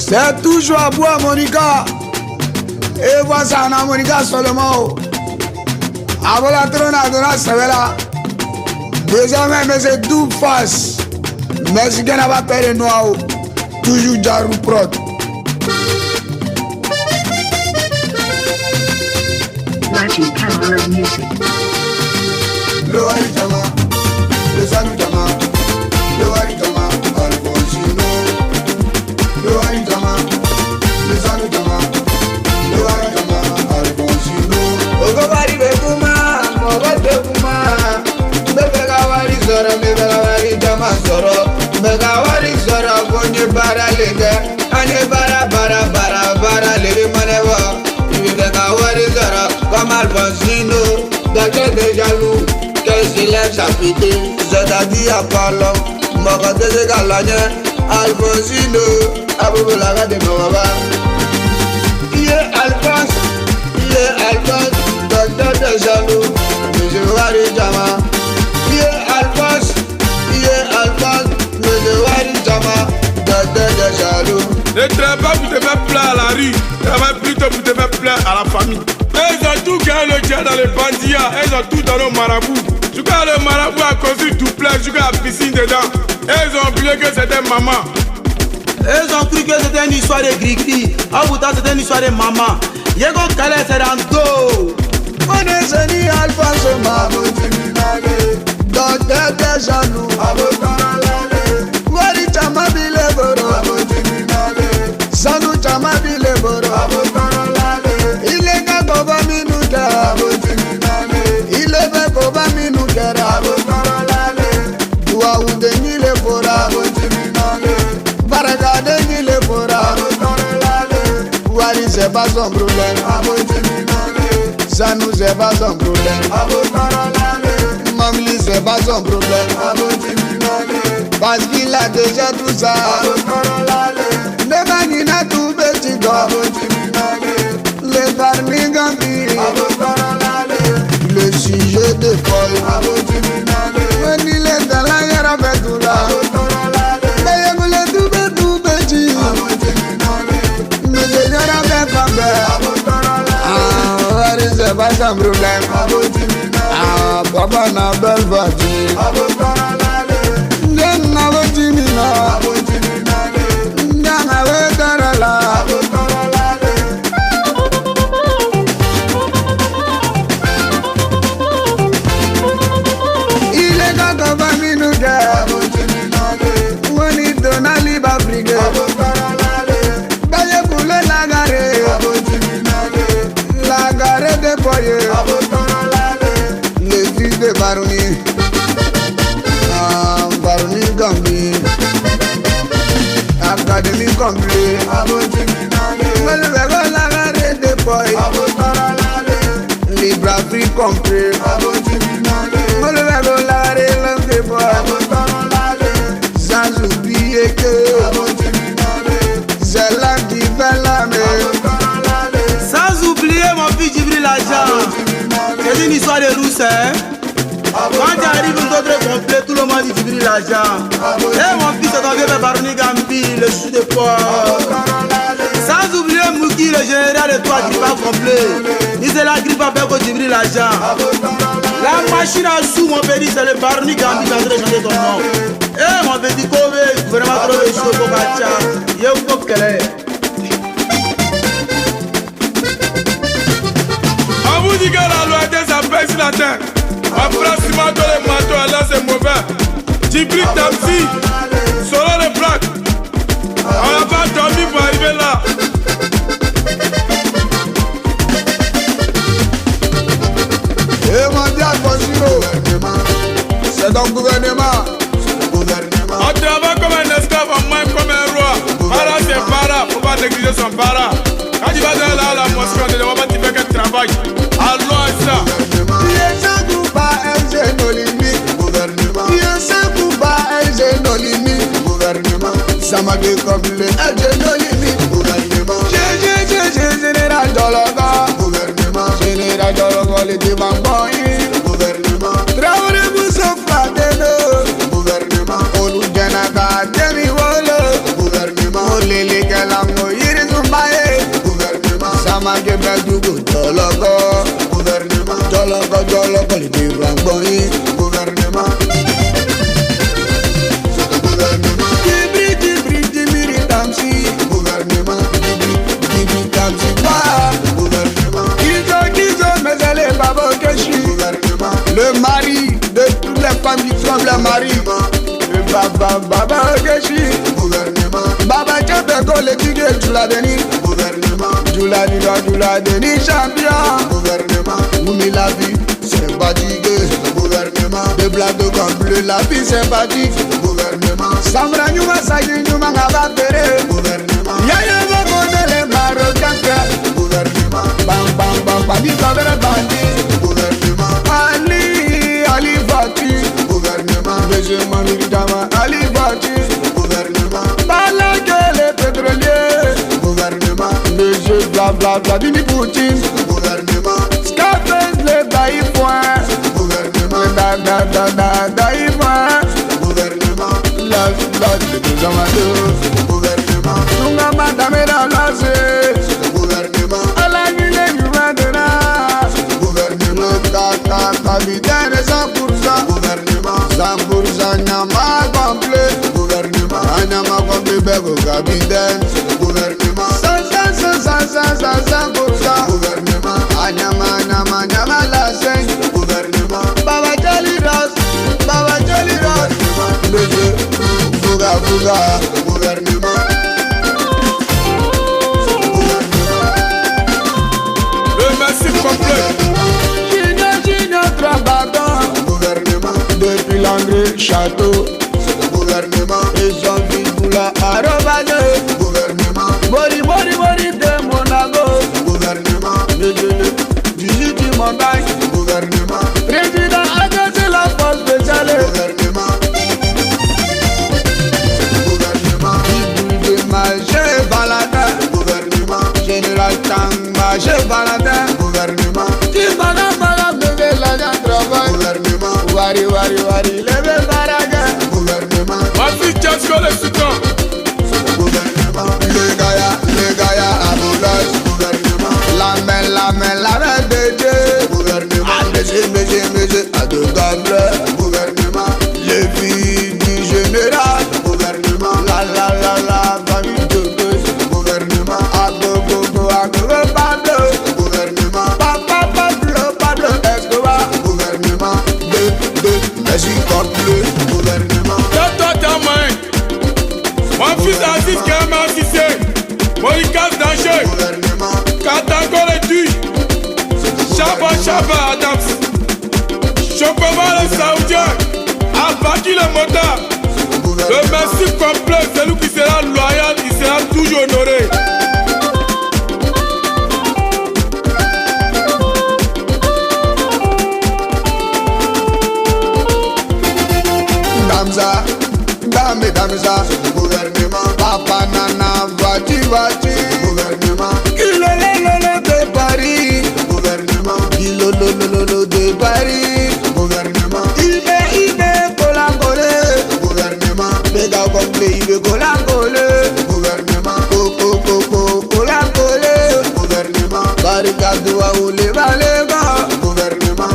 C'est toujours à boire, Monica. Et voilà ça, on a Monica seulement. Avant la trône, on a là. Désormais, mais c'est double face. Mais si on n'a pas peur de noir, toujours Jarou Prod. Magic Camera Music. Le Wari Jama, le Zanu Jama, le Wari Jama, Alfonsino. Le Wari Jama, le Zanu Jama, le Wari Jama, Alfonsino. Ogo Wari Bekuma, Mogo Bekuma. Bega Wari Zora, Bega Wari Jama Zoro. Bega Wari Zora, Konye Bara Lege. Anye Bara Bara Bara Bara Lege Manewa. Bega Wari Zora, comme Alfonsino. Gâché de jaloux. Silence chapitre, Zodadi Apollo, Mokote de Galogne, Alfonsino, Abubulaga de Mawaba. Alphonse, Docteur de Jaloux, Monsieur Wari Jama. Alphonse, Monsieur Wari Jama, Docteur de Jaloux. Ne travaille pas pour te faire plaire à la rue, travaille plutôt pour te faire plaire à la famille. Ils ont tout gagné le dia dans les bandits, ils ont tout donné au marabout. Je crois que le marabout a construit duplex, je crois la piscine dedans. Et ils ont oublié que c'était maman. Ils ont cru que c'était une histoire de gris-gris. En pourtant c'était une histoire de maman. Yego Kale c'est dans dos. On est zeni Alphonse Mabo Timinale. Docteur de Jaloux Abo Karalale. Wari Chama Bile Boro Abo Timinale. Zanu Chama Bile Boro Abo Karalale. Il est Kakoba Minuka Abo Timinale. Il est Kakoba Minuka Abo Karalale. Dua Udeni Le Bora Abo Timinale. Baraka Deni Le Bora Abo Karalale. Wari c'est pas son problème Abo Timinale. Zanu c'est pas son problème Abo Karalale. Mamli c'est pas son problème Abo Timinale. Parce qu'il a déjà tout ça Abo Karalale. Ne manina tout petit go Abo Timinale. Le barni gambi Abo Karalale. Le sujet de Paul Abo Timinale. When il est dans la guerre avec tout là Abo Karalale. Mais il voulait tout petit Abo Timinale. Mais je n'ai rien fait comme ça Abo Karalale. C'est pas son problème Abo Timinale. Papa n'a belle voiture Abo Karalale. N'en Abo Timinale. Abo Timinale. N'en Abo Karala Abo Karalale. Il est quand on va minuter Abo Timinale. On y donne à libre briguer Abo Karalale. Baye pour le lagare Abo Timinale. Lagare de Poye Abo Karalale. Les filles de Barouni Barouni Gambi Académie Gambi Abo Timinale. Le vélo lagare de Poye Abo Karalale. Libre Afrique compris Abo Timinale. Le vélo lagare de Poye Abo Karalale. Sans oublier que Abo Timinale. C'est là qui fait la mer Abo Karalale. Sans oublier mon fils Djibril Aja. C'est une histoire de rousse, hein. Quand tu arrives d'autres complet, tout le monde dit Djibril Aja. Et mon fils est tombé par Baroni Gambi, le chou de porc. Sans oublier Mouki, le général de toi, Gripa complet. Il c'est la Gripa avec Djibril Aja. La machine à sous, mon petit, c'est le Baroni Gambi qui est en train de chanter ton nom. Eh mon petit Kobe, vraiment trop de chaud pour Kacha. Y'a un peu de On vous dit que la loi ça pèse la terre. Après ciment dans les manteaux, là c'est mauvais. Djibril Tamsi, solo les plaques. On n'a pas dormi pour arriver là. Et mon Dieu, Alfonsino, c'est ton gouvernement. On travaille comme un esclave, on mange comme un roi. Para c'est para, faut pas négliger son para. Quand tu vas dans la mosquée, on ne demande pas tu fais quel travail. Allons à ça. Samake comme le gouvernement. Général Dologa, gouvernement. Général Dologa, le divan boy, gouvernement. Traoré Moussa Fadeno, gouvernement. Olu Janaka, Demi Wolo, gouvernement. Olele Galango. àdúgbò jọlọ́kọ́. Gouvernement. Jọlọ́kọ́ lè dé ìràngbọ́n yín. Gouvernement. Gouvernement. Jibiri tamsi. Gouvernement. Jibiri tamsi pa. Gouvernement. Kizo mesele babo keshi. Gouvernement. Le mari de toutes les femmes qui trouvent le mari. Le baba keshi. Gouvernement. Baba Kebe ko le tige Jula Deni. Gouvernement. Jula Deni champion. Gouvernement. Oumi la vie sympathique. Gouvernement. De blanc de comme bleu la vie sympathique. Gouvernement. Samra Nyuma Sagi Nyuma Ngaba Pere. Gouvernement. Yaya Bako de les Marocains. Gouvernement. Bam Bandi Kabere Bandi. Gouvernement. Ali Fati. Gouvernement. Bejé Mamiri Dama Ali Fati. Gouvernement. Balake les pétroliers. Gouvernement. Bejé bla Dini Poutine. Gouvernement. Scarface les Daïfouin. Gouvernement. Daïfouin. Gouvernement. Love les deux amateurs. Gouvernement. Tunga Madame dans la zé. Gouvernement. Alagile Yumadena. Gouvernement. Capitaine 100%. Gouvernement. 100% Nyama complet. Gouvernement. Nyama complet Bego capitaine. Gouvernement. 100%. Gouvernement. Nyama la 5. Gouvernement. Baba Jolly Ross. Bébé. Fuga. Gouvernement. Le massif complet. Junior Trabagan. Gouvernement. Depuis l'engrais château. Gouvernement. Et Jean-Philippe Boula Arobade. Gouvernement. Mori de Monaco. Gouvernement. Du montagne. Gouvernement. Président Agassi la force spéciale. Gouvernement. Marché Baladin. Gouvernement. Général Tang marché Baladin. Gouvernement. Timana levé l'agent travail. Gouvernement. Wari levé Baraga. Gouvernement. Ma fille Tchasko le sultan. Gouvernement. Le Gaïa Aboulas. Gouvernement. La main de Dieu. Gouvernement. Méjé à deux gambres. Gouvernement. Les filles du général. Gouvernement. La famille de Dieu. Gouvernement. Agogo Pablo. Gouvernement. Pablo Escobar. Gouvernement. De Messi complet. Gouvernement. Toi, ta main. Mon fils Aziz Kama Sissé. Morikas Danger. Gouvernement. Katango le Tuy. Chaba Adams. Chokoma le Saoudien. Abaki le motard. Le massif complet, celui qui sera loyal, il sera toujours honoré. Damza, gouvernement. Papa Nana, Vati, gouvernement. Kilololo de Paris, gouvernement. Kilololo de Paris, gouvernement. Ibe, Colangolé, gouvernement. Bega complet, Ibe Colangolé, gouvernement. Coco, Colangolé, gouvernement. Barikadoua ou les Valéga, gouvernement.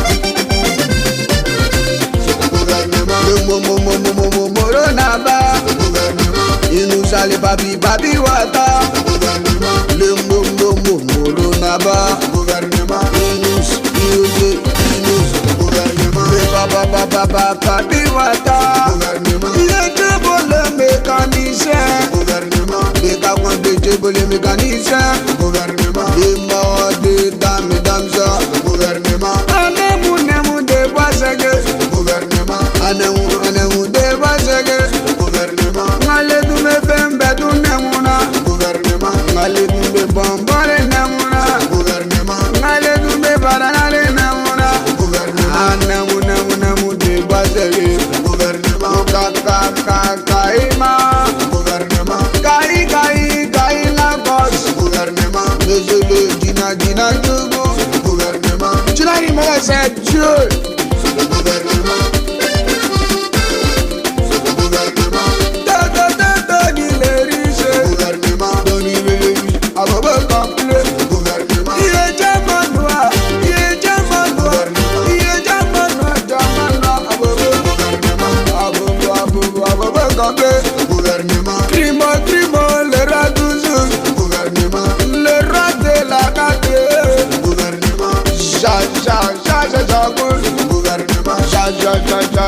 Moronaba, gouvernement. Il nous a les babi wata, gouvernement. Le Moronaba, gouvernement. Inus, gouvernement. Le babi wata, gouvernement. Il est que bon le mécanicien, gouvernement. Les gars le mécanicien, gouvernement. Les morts de dames ça, gouvernement. Anemu de Boissague, gouvernement. Anemu de Boissague, gouvernement. Ngale dume bembe du nemuna, gouvernement. Ngale dume bombole nemuna, gouvernement. Ngale dume baranale nemuna, gouvernement. Anemu de Boissague, gouvernement. Kaima, gouvernement. Kai la bosse, gouvernement. Monsieur le Dina Djogo, gouvernement. Tu n'as rien à faire, Dieu. Gouvernement. Doni les riches, gouvernement. Doni les riches, à vos complet, gouvernement. Il est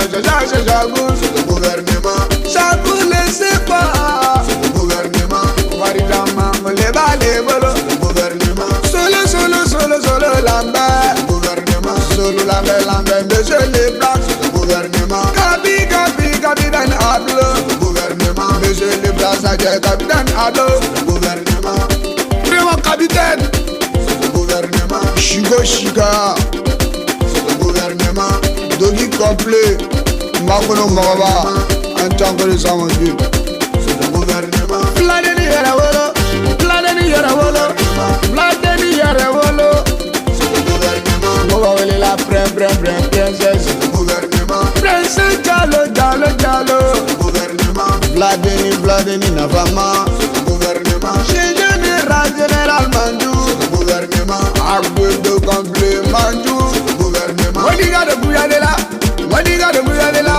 Chagou, c'est le gouvernement. Chagou, laissez pas. C'est le gouvernement. Waridama, les balais, bolo. C'est le gouvernement. Solo, lambert. C'est le gouvernement. Solo, lambert, monsieur les blancs. C'est le gouvernement. Gabi, capitaine Ablo. C'est le gouvernement. Monsieur les blancs, ça dit capitaine Ablo. C'est le gouvernement. Vraiment capitaine. C'est le gouvernement. Chiga. C'est le gouvernement. Doggy complet. Makono Magaba. Un temps que les hommes vivent. C'est le gouvernement. Vladeni Yarawolo. C'est le gouvernement. Mogawele la princesse. C'est le gouvernement. Princesse Diallo. C'est le gouvernement. Vladeni Navama. C'est le gouvernement. Général Mandou. C'est le gouvernement. Arbre de complet Mandou. C'est le gouvernement. Wadiga de Bouyadela.